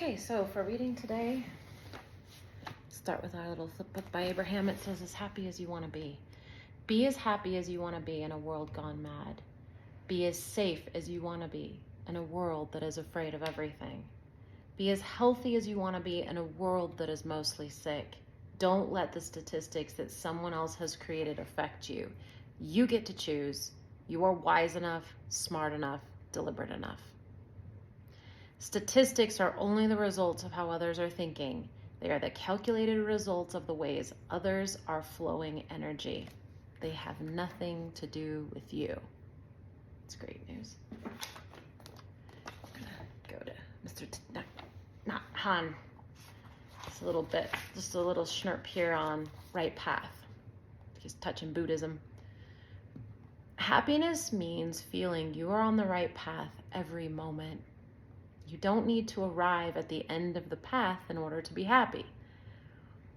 Okay, so for reading today, start with our little flip book by Abraham. It says, as happy as you want to be. Be as happy as you want to be in a world gone mad. Be as safe as you want to be in a world that is afraid of everything. Be as healthy as you want to be in a world that is mostly sick. Don't let the statistics that someone else has created affect you. You get to choose. You are wise enough, smart enough, deliberate enough. Statistics are only the results of how others are thinking. They are the calculated results of the ways others are flowing energy. They have nothing to do with you. It's great news. I'm gonna go to Mr. Thich Nhat Hanh. Just a little bit, just a little schnurp here on right path. He's touching Buddhism. Happiness means feeling you are on the right path every moment. You don't need to arrive at the end of the path in order to be happy.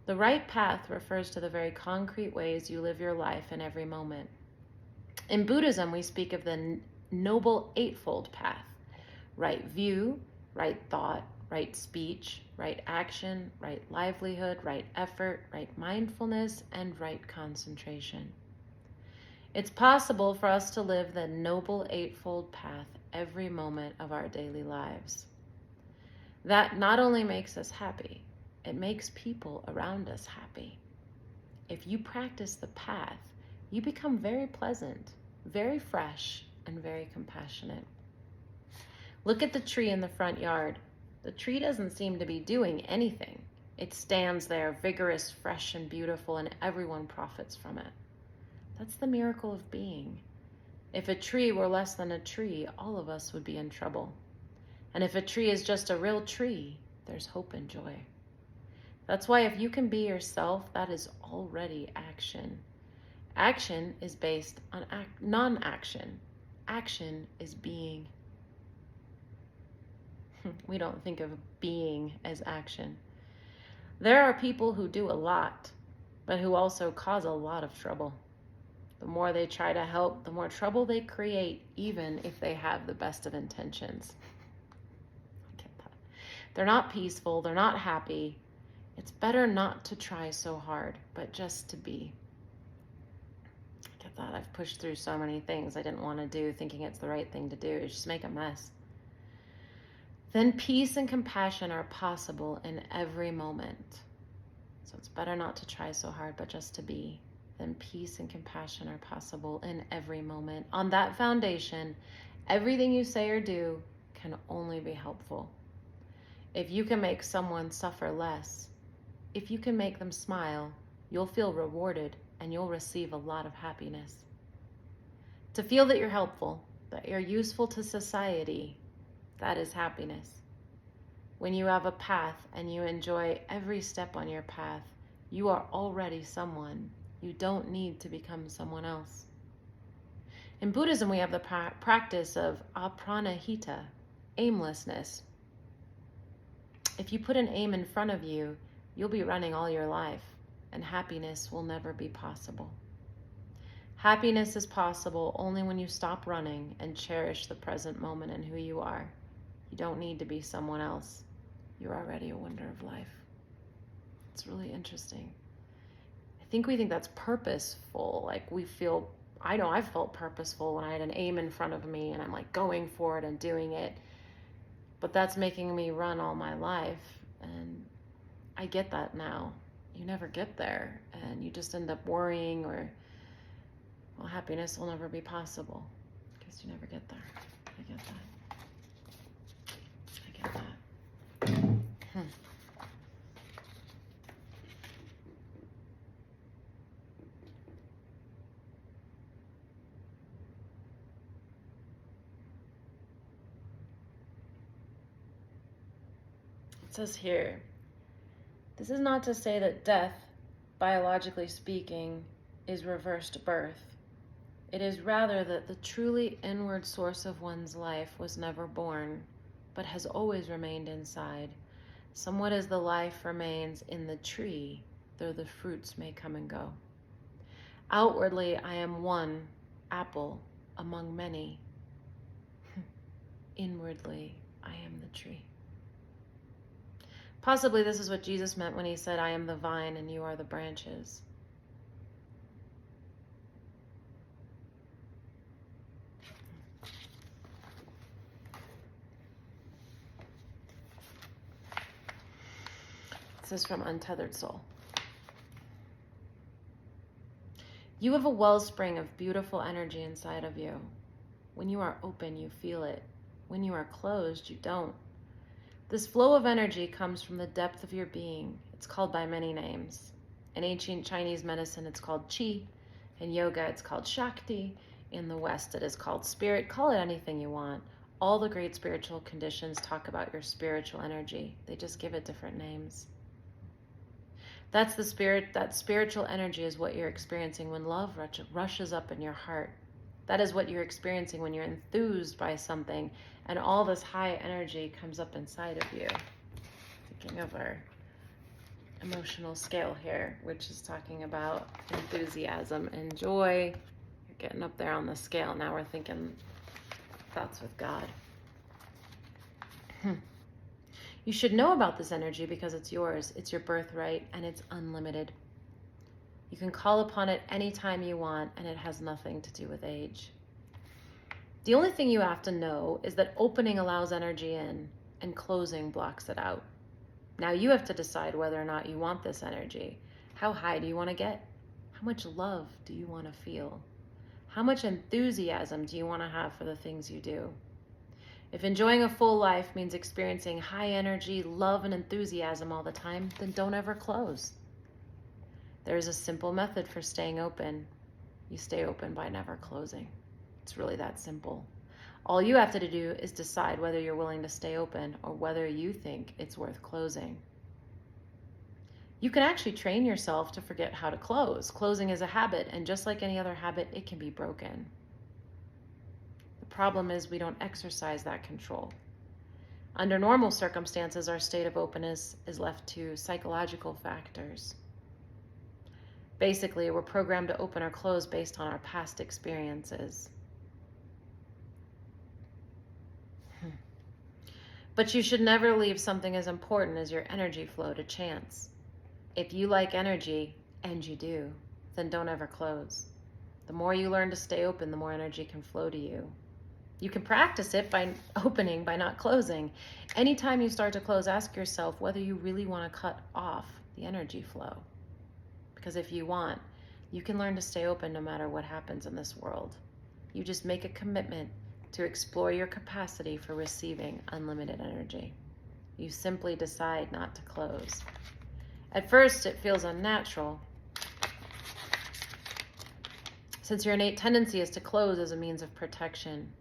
The right path refers to the very concrete ways you live your life in every moment. In Buddhism, we speak of the Noble Eightfold Path: right view, right thought, right speech, right action, right livelihood, right effort, right mindfulness, and right concentration. It's possible for us to live the Noble Eightfold Path every moment of our daily lives. That not only makes us happy, it makes people around us happy. If you practice the path, you become very pleasant, very fresh, and very compassionate. Look at the tree in the front yard. The tree doesn't seem to be doing anything. It stands there vigorous, fresh, and beautiful, and everyone profits from it. That's the miracle of being. If a tree were less than a tree, all of us would be in trouble. And if a tree is just a real tree, there's hope and joy. That's why if you can be yourself, that is already action. Action is based on non-action. Action is being. We don't think of being as action. There are people who do a lot, but who also cause a lot of trouble. The more they try to help, the more trouble they create, even if they have the best of intentions. I get that. They're not peaceful, they're not happy. It's better not to try so hard, but just to be. I get that. I've pushed through so many things I didn't want to do, thinking it's the right thing to do. Just make a mess. Then peace and compassion are possible in every moment. So it's better not to try so hard, but just to be. Then peace and compassion are possible in every moment. On that foundation, everything you say or do can only be helpful. If you can make someone suffer less, if you can make them smile, you'll feel rewarded and you'll receive a lot of happiness. To feel that you're helpful, that you're useful to society, that is happiness. When you have a path and you enjoy every step on your path, you are already someone. You don't need to become someone else. In Buddhism, we have the practice of apranahita, aimlessness. If you put an aim in front of you, you'll be running all your life, and happiness will never be possible. Happiness is possible only when you stop running and cherish the present moment and who you are. You don't need to be someone else. You're already a wonder of life. It's really interesting. I think we think that's purposeful. Like we feel, I know I've felt purposeful when I had an aim in front of me and I'm like going for it and doing it. But that's making me run all my life. And I get that now. You never get there and you just end up worrying or, well, happiness will never be possible because you never get there. I get that. I get that. It says here, this is not to say that death, biologically speaking, is reversed birth. It is rather that the truly inward source of one's life was never born, but has always remained inside, somewhat as the life remains in the tree, though the fruits may come and go. Outwardly, I am one apple among many. Inwardly, I am the tree. Possibly this is what Jesus meant when he said, I am the vine and you are the branches. This is from Untethered Soul. You have a wellspring of beautiful energy inside of you. When you are open, you feel it. When you are closed, you don't. This flow of energy comes from the depth of your being. It's called by many names. In ancient Chinese medicine, it's called qi. In yoga, it's called shakti. In the West, it is called spirit. Call it anything you want. All the great spiritual conditions talk about your spiritual energy. They just give it different names. That's the spirit. That spiritual energy is what you're experiencing when love rushes up in your heart. That is what you're experiencing when you're enthused by something and all this high energy comes up inside of you. Thinking of our emotional scale here, which is talking about enthusiasm and joy. You're getting up there on the scale. Now we're thinking thoughts with God. You should know about this energy because it's yours. It's your birthright and it's unlimited. You can call upon it anytime you want, and it has nothing to do with age. The only thing you have to know is that opening allows energy in, and closing blocks it out. Now you have to decide whether or not you want this energy. How high do you want to get? How much love do you want to feel? How much enthusiasm do you want to have for the things you do? If enjoying a full life means experiencing high energy, love, and enthusiasm all the time, then don't ever close. There is a simple method for staying open. You stay open by never closing. It's really that simple. All you have to do is decide whether you're willing to stay open or whether you think it's worth closing. You can actually train yourself to forget how to close. Closing is a habit, and just like any other habit, it can be broken. The problem is we don't exercise that control. Under normal circumstances, our state of openness is left to psychological factors. Basically, we're programmed to open or close based on our past experiences. But you should never leave something as important as your energy flow to chance. If you like energy, and you do, then don't ever close. The more you learn to stay open, the more energy can flow to you. You can practice it by opening, by not closing. Anytime you start to close, ask yourself whether you really want to cut off the energy flow. Because if you want, you can learn to stay open no matter what happens in this world. You just make a commitment to explore your capacity for receiving unlimited energy. You simply decide not to close. At first, it feels unnatural, since your innate tendency is to close as a means of protection.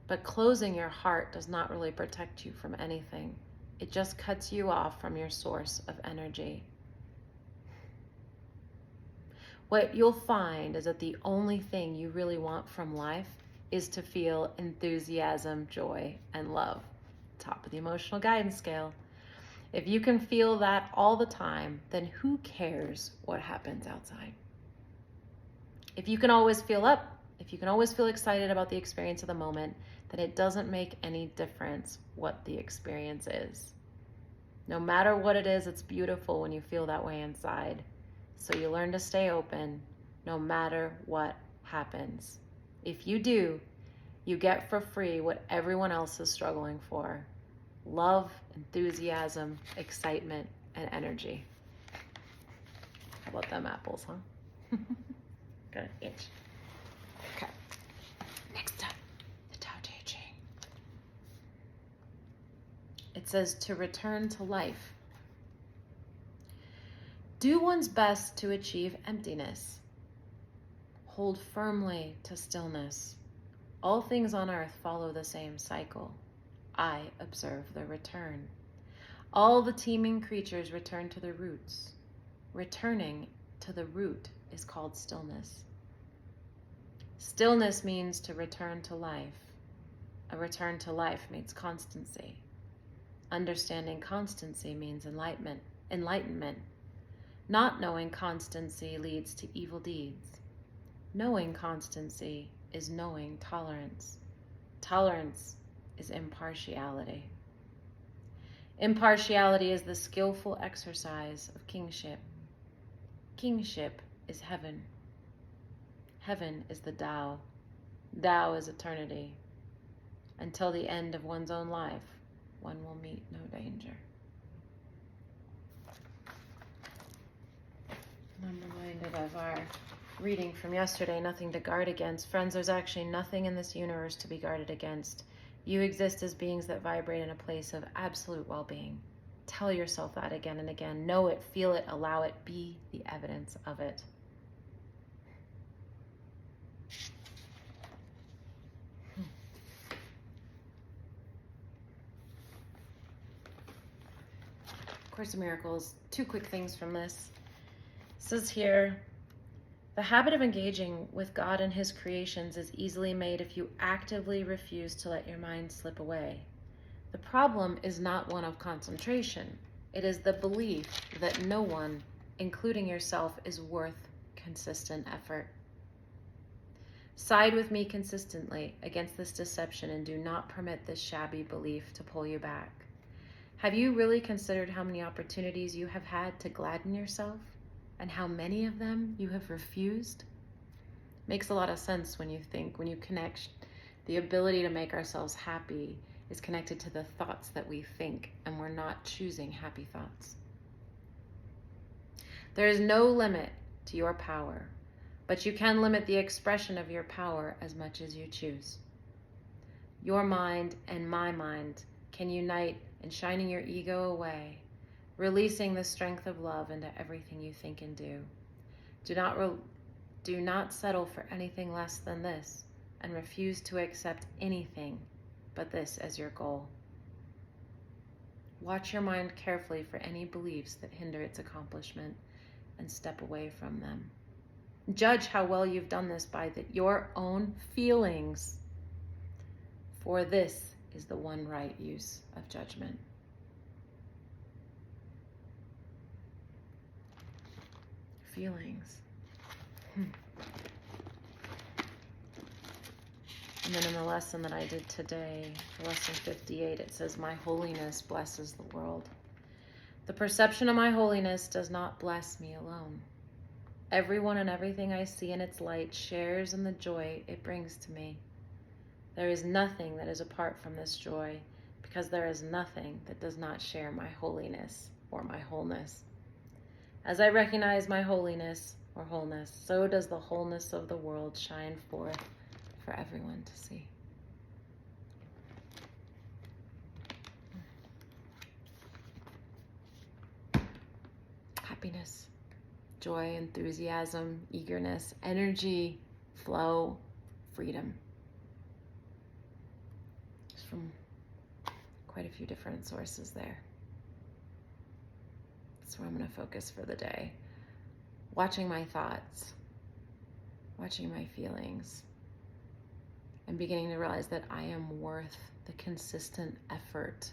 But closing your heart does not really protect you from anything. It just cuts you off from your source of energy. What you'll find is that the only thing you really want from life is to feel enthusiasm, joy, and love. Top of the emotional guidance scale. If you can feel that all the time, then who cares what happens outside? If you can always feel up, if you can always feel excited about the experience of the moment, then it doesn't make any difference what the experience is. No matter what it is, it's beautiful when you feel that way inside. So you learn to stay open no matter what happens. If you do, you get for free what everyone else is struggling for: love, enthusiasm, excitement, and energy. How about them apples, huh? Got an itch. Okay. Next up, the Tao Te Ching. It says to return to life. Do one's best to achieve emptiness. Hold firmly to stillness. All things on earth follow the same cycle. I observe the return. All the teeming creatures return to their roots. Returning to the root is called stillness. Stillness means to return to life. A return to life means constancy. Understanding constancy means enlightenment. Not knowing constancy leads to evil deeds. Knowing constancy is knowing tolerance. Tolerance is impartiality. Impartiality is the skillful exercise of kingship. Kingship is heaven. Heaven is the Tao. Tao is eternity. Until the end of one's own life, one will meet no danger. I'm reminded of our reading from yesterday, nothing to guard against. Friends, there's actually nothing in this universe to be guarded against. You exist as beings that vibrate in a place of absolute well-being. Tell yourself that again and again. Know it, feel it, allow it, be the evidence of it. Course in Miracles, 2 quick things from this. It says here, the habit of engaging with God and his creations is easily made if you actively refuse to let your mind slip away. The problem is not one of concentration. It is the belief that no one, including yourself, is worth consistent effort. Side with me consistently against this deception and do not permit this shabby belief to pull you back. Have you really considered how many opportunities you have had to gladden yourself and how many of them you have refused? Makes a lot of sense when you connect the ability to make ourselves happy is connected to the thoughts that we think, and we're not choosing happy thoughts. There is no limit to your power, but you can limit the expression of your power as much as you choose. Your mind and my mind can unite in shining your ego away, releasing the strength of love into everything you think and do. Do not settle for anything less than this, and refuse to accept anything but this as your goal. Watch your mind carefully for any beliefs that hinder its accomplishment and step away from them. Judge how well you've done this by your own feelings, for this is the one right use of judgment. Feelings. And then in the lesson that I did today, for lesson 58, it says, my holiness blesses the world. The perception of my holiness does not bless me alone. Everyone and everything I see in its light shares in the joy it brings to me. There is nothing that is apart from this joy, because there is nothing that does not share my holiness or my wholeness. As I recognize my holiness or wholeness, so does the wholeness of the world shine forth for everyone to see. Happiness, joy, enthusiasm, eagerness, energy, flow, freedom. It's from quite a few different sources there. That's where I'm going to focus for the day. Watching my thoughts, watching my feelings, and beginning to realize that I am worth the consistent effort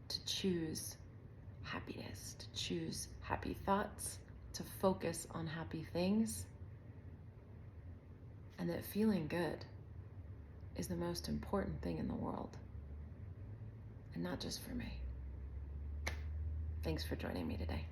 to choose happiness, to choose happy thoughts, to focus on happy things, and that feeling good is the most important thing in the world, and not just for me. Thanks for joining me today.